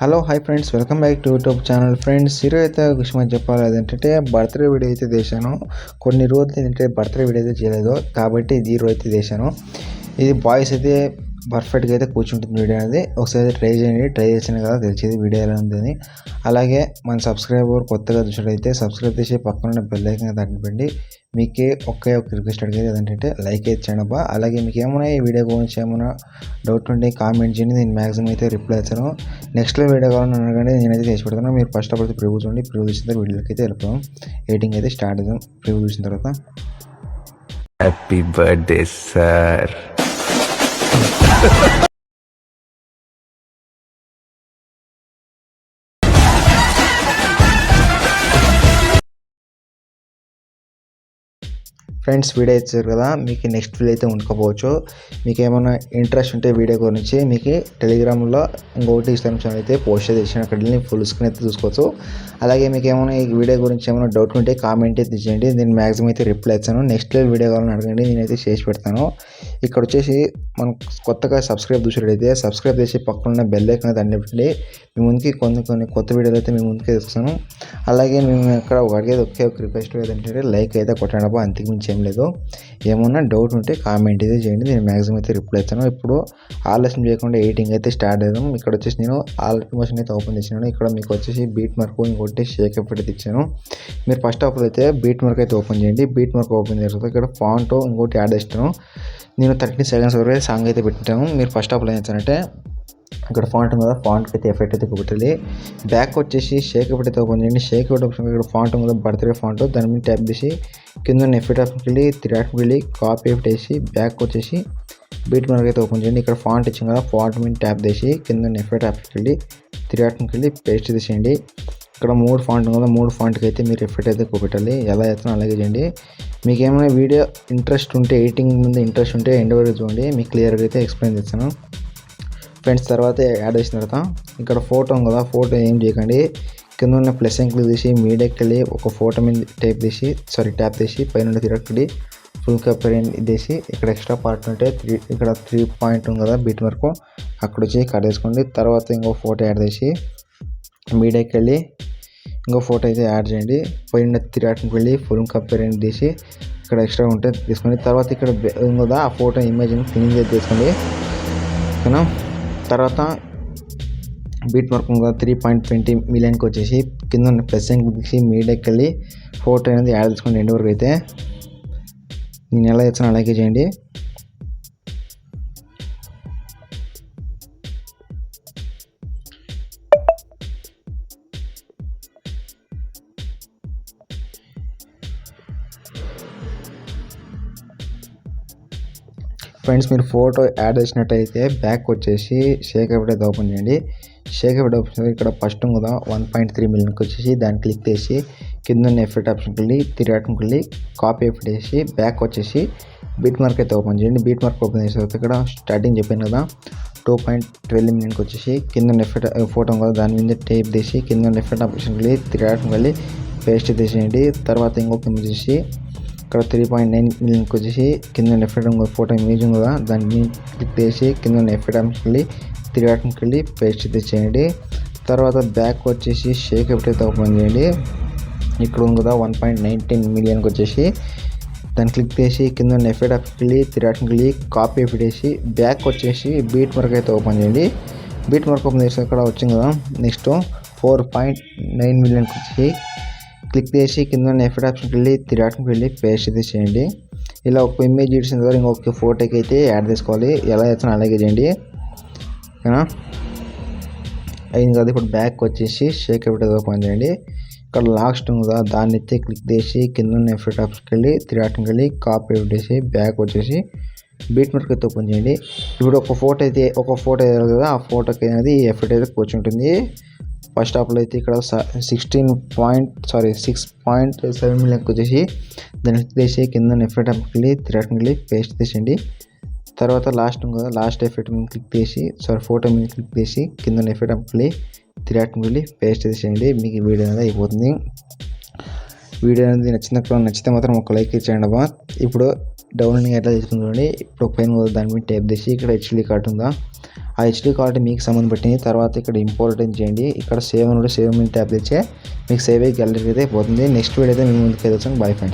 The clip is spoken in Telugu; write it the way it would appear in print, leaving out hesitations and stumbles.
Hello hi friends, welcome back to YouTube channel. Friends, ఈరోజు అయితే విషయం చెప్పాలి ఏంటంటే బర్త్డే వీడియో అయితే చేశాను. కొన్ని రోజులు ఏంటంటే బర్త్డే వీడియో అయితే చేయలేదు కాబట్టి ఇది ఈరోజు అయితే చేశాను. ఇది బాయ్స్ అయితే పర్ఫెక్ట్గా అయితే కూర్చుంటుంది వీడియో అనేది. ఒకసారి ట్రై చేయండి, ట్రై చేసిన కదా తెలిసేది వీడియో ఎలా ఉందని. అలాగే మన సబ్స్క్రైబర్ కొత్తగా చూసినట్లయితే సబ్స్క్రైబ్ చేసి పక్కన బెల్ ఐకాన్ తట్టండి. మీకే ఒకే ఒక రిక్వెస్ట్ అడిగేది ఏంటంటే లైక్ అయితే చేయండి. అలాగే మీకు ఏమైనా ఈ వీడియో గురించి ఏమైనా డౌట్ ఉంటే కామెంట్ చేయండి, నేను మ్యాక్సిమం అయితే రిప్లై ఇస్తాను. నెక్స్ట్లో వీడియో కావాలని అనగానే నేనైతే చేసి పెడతాను. మీరు ఫస్ట్ ఆఫ్ ఆల్ ప్రివ్యూ చూడండి, ప్రివ్యూ చూసిన తర్వాత వీడియోకి అయితే వెళ్ళిపోదాం. ఎడిటింగ్ అయితే స్టార్ట్ చేద్దాం. ప్రివ్యూ చూసిన తర్వాత happy birthday sir. Friends, video ఇచ్చారు కదా, మీకు నెక్స్ట్ వీడియో అయితే ఉండకపోవచ్చు. మీకు ఏమైనా ఇంట్రెస్ట్ ఉంటే వీడియో గురించి మీకు టెలిగ్రామ్లో ఇంకొకటి ఇన్స్టాగ్రామ్ ఛానల్ అయితే పోస్ట్ చేసి అక్కడ ఫుల్ స్క్రీన్ అయితే చూసుకోవచ్చు. అలాగే మీకు ఏమైనా ఈ వీడియో గురించి ఏమైనా డౌట్ ఉంటే కామెంట్ అయితే చేయండి, నేను మ్యాక్సిమం అయితే రిప్లై ఇస్తాను. నెక్స్ట్ వీడియో కావాలని అడగండి, నేనైతే చేసి పెడతాను. ఇక్కడ వచ్చేసి మనం కొత్తగా సబ్స్క్రైబ్ చూసినట్టయితే సబ్స్క్రైబ్ చేసి పక్కన బెల్ ఐకాన్ అయితే అండి. మీ ముందుకి కొన్ని కొత్త వీడియోలు అయితే మీ ముందుకే తెస్తాను. అలాగే మేము ఇక్కడ ఒకే ఒక రిక్వెస్ట్ ఏంటంటే లైక్ అయితే కొట్టండి, అంతకు మించి ఏం లేదు. ఏమన్నా డౌట్ ఉంటే కామెంట్ అయితే చేయండి, నేను మ్యాక్సిమం అయితే రిప్లై ఇస్తాను. ఇప్పుడు ఆలస్యం చేయకుండా ఎడిటింగ్ అయితే స్టార్ట్ చేద్దాం. ఇక్కడ వచ్చేసి నేను ఆల్మోషన్ అయితే ఓపెన్ చేసినాను. ఇక్కడ మీకు వచ్చేసి బీట్ మార్క్ ఇంకోటి షేక్ ఎఫెక్ట్ అయితే ఇచ్చాను. మీరు ఫస్ట్ ఆఫ్ ఆల్ అయితే బీట్ మార్క్ అయితే ఓపెన్ చేయండి. బీట్ మార్క్ ఓపెన్ చేసిన తర్వాత ఇక్కడ ఫాంట్ ఇంకోటి యాడ్ చేస్తాను. నేను 30 సెకండ్స్ వరకు సాంగ్ అయితే పెట్టాను. మీరు ఫస్ట్ ఆఫ్ ఆల్ ఏం చేస్తానంటే ఇక్కడ ఫాంట్ ఉంది కదా, ఫాంట్కి అయితే ఎఫెక్ట్ అయితే పెట్టాలి. బ్యాక్ వచ్చేసి షేక్ ఎఫెక్ట్ అయితే ఓపెన్ చేయండి. షేక్ ఎఫెక్ట్ ఆప్షన్ ఇక్కడ ఫాంట్ ఉంది, బర్త్డే ఫాంట్, దాని మీద ట్యాప్ చేసి కింద ఎఫెక్ట్ ఆప్షన్కి వెళ్ళి 3 డాట్కి వెళ్ళి కాపీ ఎఫెక్ట్ వేసి బ్యాక్ వచ్చేసి బీట్ మార్క్ అయితే ఓపెన్ చేయండి. ఇక్కడ ఫాంట్ ఇచ్చింది కదా, ఫాంట్ మీద ట్యాప్ చేసి కింద ఎఫెక్ట్ ఆప్షన్కి వెళ్ళి 3 డాట్కి వెళ్ళి పేస్ట్ చేసేయండి. ఇక్కడ 3 ఫాంట్ ఉంది కదా, 3 ఫాంట్కి అయితే మీరు ఎఫెక్ట్ అయితే పెట్టాలి. ఎలా చేస్తానో అలాగే చేయండి. మీకు ఏమైనా వీడియో ఇంట్రెస్ట్ ఉంటే, ఎడిటింగ్ మీద ఇంట్రెస్ట్ ఉంటే ఎండ్ వరకు చూడండి, మీకు క్లియర్గా అయితే ఎక్స్ప్లెయిన్ చేస్తాను. ఫ్రెండ్స్, తర్వాత యాడ్ చేసిన తర్వాత ఇక్కడ ఫోటో ఉంది కదా, ఫోటో ఏం చేయకండి, కింద ఉన్న ప్లస్ క్లిక్ తీసి మీడియాకి వెళ్ళి ఒక ఫోటో మీద ట్యాప్ తీసి పైన తిరగండి, ఫుల్ కప్పర్ తీసి ఇక్కడ ఎక్స్ట్రా పార్ట్ ఉంటే ఇక్కడ 3 పాయింట్ ఉంది కదా బీట్ వరకు, అక్కడ వచ్చి కట్ చేసుకోండి. తర్వాత ఇంకో ఫోటో యాడ్ చేసి మీడియాకి వెళ్ళి ఇంకో ఫోటో అయితే యాడ్ చేయండి. పైన 3 డాట్కి వెళ్ళి ఫుల్ కప్పర్ తీసి ఇక్కడ ఎక్స్ట్రా ఉంటే తీసుకోండి. తర్వాత ఇక్కడ కదా ఆ ఫోటో ఇమేజ్ని క్లీన్ చేసి తీసుకోండి. ఓకేనా? తర్వాత బీట్ మార్క్ 3.20 మిలియన్కి వచ్చేసి కింద ఉన్న ప్లస్ తీసి మీడియాకి వెళ్ళి ఫోటో అనేది యాడ్ చేసుకోండి. ఎండ్ వరకు అయితే నేను ఎలా చేస్తాను అలాగే చేయండి. ఫ్రెండ్స్, మీరు ఫోటో యాడ్ చేసినట్టయితే బ్యాక్ వచ్చేసి షేక్ ఎఫెక్ట్ అయితే ఓపెన్ చేయండి. షేక్ ఎఫెక్ట్ ఓపెన్ ఇక్కడ ఫస్ట్ కదా 1.3 మిలియన్కి వచ్చేసి దాన్ని క్లిక్ చేసి కింద ఎఫెక్ట్ ఆప్షన్కి వెళ్ళి 3 డాట్కి వెళ్ళి కాపీ ఎఫెక్ట్ వేసి బ్యాక్ వచ్చేసి బీట్ మార్క్ అయితే ఓపెన్ చేయండి. బీట్ మార్క్ ఓపెన్ చేసిన తర్వాత ఇక్కడ స్టార్టింగ్ చెప్పాను కదా 2.12 మిలియన్కి వచ్చేసి కింద ఎఫెక్ట్ ఫోటో కదా దాని మీద టేప్ తీసి కింద ఎఫెక్ట్ ఆప్షన్కి వెళ్ళి 3 డాట్కి వెళ్ళి పేస్ట్ తీసేయండి. తర్వాత ఇంకొక ఇమేజ్ చేసి ఇక్కడ 3.9 మిలియన్కి వచ్చేసి కింద ఎఫెక్ట్ ఫోటో ఇమేజ్ ఉంది కదా దాన్ని క్లిక్ చేసి కింద ఎఫెక్ట్ ఆప్షన్కి వెళ్ళి 3 డాట్కి వెళ్ళి పేస్ట్ చేయండి. తర్వాత బ్యాక్ వచ్చేసి షేక్ ఎఫెక్ట్ అయితే ఓపెన్ చేయండి. ఇక్కడ ఉంది కదా 1.19 మిలియన్కి వచ్చేసి దాన్ని క్లిక్ చేసి కింద ఎఫెక్ట్ ఆప్షన్కి వెళ్ళి 3 డాట్కి వెళ్ళి కాపీ ఎఫెక్ట్ వేసి బ్యాక్ వచ్చేసి బీట్ మార్క్ అయితే ఓపెన్ చేయండి. బీట్ మార్క్ ఓపెన్ చేసి ఇక్కడ వచ్చింది కదా, నెక్స్ట్ 4.9 మిలియన్కి వచ్చి క్లిక్ చేసి కింద ఎఫెక్ట్ ఆప్షన్కి వెళ్ళి 3 డాట్కి వెళ్ళి పేస్ట్ అయితే చేయండి. ఇలా ఒక ఇమేజ్ చేసిన తర్వాత ఇంకొక ఫోటోకి అయితే యాడ్ చేసుకోవాలి. ఎలా చేస్తాను అలాగే చేయండి. ఓకేనా? అయింది కదా. ఇప్పుడు బ్యాక్ వచ్చేసి షేక్ ఎఫెక్ట్ ఓపెన్ చేయండి. ఇక్కడ లాస్ట్ ఉంది కదా దాన్ని అయితే క్లిక్ చేసి కింద ఎఫెక్ట్ ఆప్షన్కి వెళ్ళి 3 డాట్కి వెళ్ళి కాపీ ఎఫెక్ట్ వేసి బ్యాక్ వచ్చేసి బీట్ మార్క్ అయితే ఓపెన్ చేయండి. ఇప్పుడు ఒక ఫోటో కదా ఆ ఫోటోకి అనేది ఎఫెక్ట్ అయితే కూర్చుంటుంది. ఫస్ట్ ఆఫ్ ఆల్ అయితే ఇక్కడ 6.7 మిలియన్కి వచ్చేసి దాన్ని క్లిక్ చేసి కింద ఎఫెక్ట్ ఆప్షన్కి వెళ్ళి 3 డాట్కి వెళ్ళి పేస్ట్ తీసేయండి. తర్వాత లాస్ట్ ఉంది కదా లాస్ట్ ఎఫెక్ట్ మీద క్లిక్ చేసి ఫోటో మీద క్లిక్ చేసి కింద ఎఫెక్ట్ ఆప్షన్కి వెళ్ళి 3 డాట్కి వెళ్ళి పేస్ట్ చేసేయండి. మీకు వీడియో అనేది అయిపోతుంది. వీడియో అనేది నచ్చితే మాత్రం ఒక లైక్ ఇచ్చేయండి అబ్బా. ఇప్పుడు డౌన్లోడింగ్ ఎట్లా చేసుకుని చూడండి. ఇప్పుడు పైన దాని మీద టైప్ చేసి ఇక్కడ హెచ్డి కార్డ్ ఉందా ఆ హెచ్డి కార్డు మీకు సంబంధం పెట్టింది. తర్వాత ఇక్కడ ఇంపార్టెంట్ చేయండి. ఇక్కడ సేవ్ అని సేవ్ మీ ట్యాప్ ఇచ్చే మీకు సేవ్ అయ్యి గ్యాలరీకి అయితే పోతుంది. నెక్స్ట్ వీడియో అయితే మీ ముందుకు అయితే వచ్చాను. Bye friends.